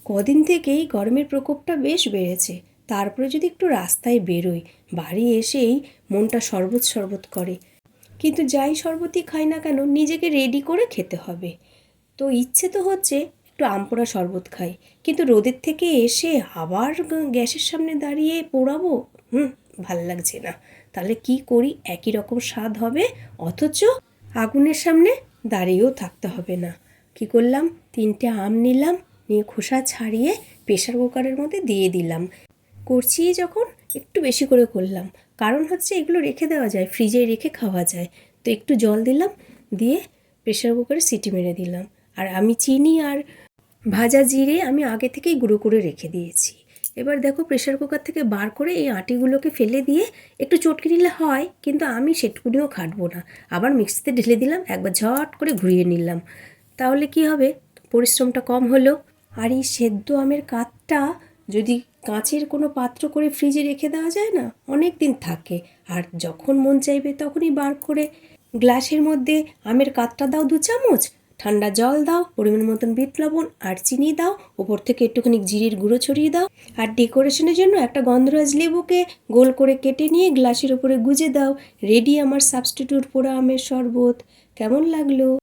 কদিন থেকেই গরমের প্রকোপটা বেশ বেড়েছে। তারপরে যদি একটু রাস্তায় বেরোই, বাড়ি এসেই মনটা শরবত শরবত করে। কিন্তু যাই শরবতই খাই না কেন, নিজেকে রেডি করে খেতে হবে। তো ইচ্ছে তো হচ্ছে একটু আমপোড়া শরবত খাই, কিন্তু রোদের থেকে এসে আবার গ্যাসের সামনে দাঁড়িয়ে পোড়াবো, ভাল লাগছে না। তাহলে কি করি, একই রকম স্বাদ হবে, অথচ আগুনের সামনে দাঁড়িয়েও থাকতে হবে না। কি করলাম, 3টে আম নিলাম, নিয়ে খোসা ছাড়িয়ে প্রেশার কুকারের মধ্যে দিয়ে দিলাম। করছি যখন একটু বেশি করে করলাম, কারণ হচ্ছে এগুলো রেখে দেওয়া যায়, ফ্রিজে রেখে খাওয়া যায়। তো একটু জল দিলাম, দিয়ে প্রেশার কুকারে সিটি মেরে দিলাম। আর আমি চিনি আর ভাজা জিরে আমি আগে থেকেই গুঁড়ো করে রেখে দিয়েছি। এবার দেখো, প্রেশার কুকার থেকে বার করে এই আটিগুলোকে ফেলে দিয়ে একটু চটকে নিলে হয়, কিন্তু আমি সেটুকুনিও খাটবো না। আবার মিক্সিতে ঢেলে দিলাম, একবার ঝট করে ঘুরিয়ে নিলাম। তাহলে কি হবে, পরিশ্রমটা কম হলো। আর এই সেদ্ধ আমের কাতটা যদি কাঁচের কোনো পাত্র করে ফ্রিজে রেখে দেওয়া যায় না, অনেক দিন থাকে। আর যখন মন চাইবে তখনই বার করে গ্লাসের মধ্যে আমের কাতটা দাও 2 চামচ, ঠান্ডা জল দাও, পরিমাণ মতন বিট লবণ আর চিনি দাও, ওপর থেকে একটুখানি জিরের গুঁড়ো ছড়িয়ে দাও, আর ডেকোরেশনের জন্য একটা গন্ধরাজ লেবুকে গোল করে কেটে নিয়ে গ্লাসের ওপরে গুজে দাও। রেডি আমার সাবস্টিটিউট পোড়া আমের শরবত। কেমন লাগলো?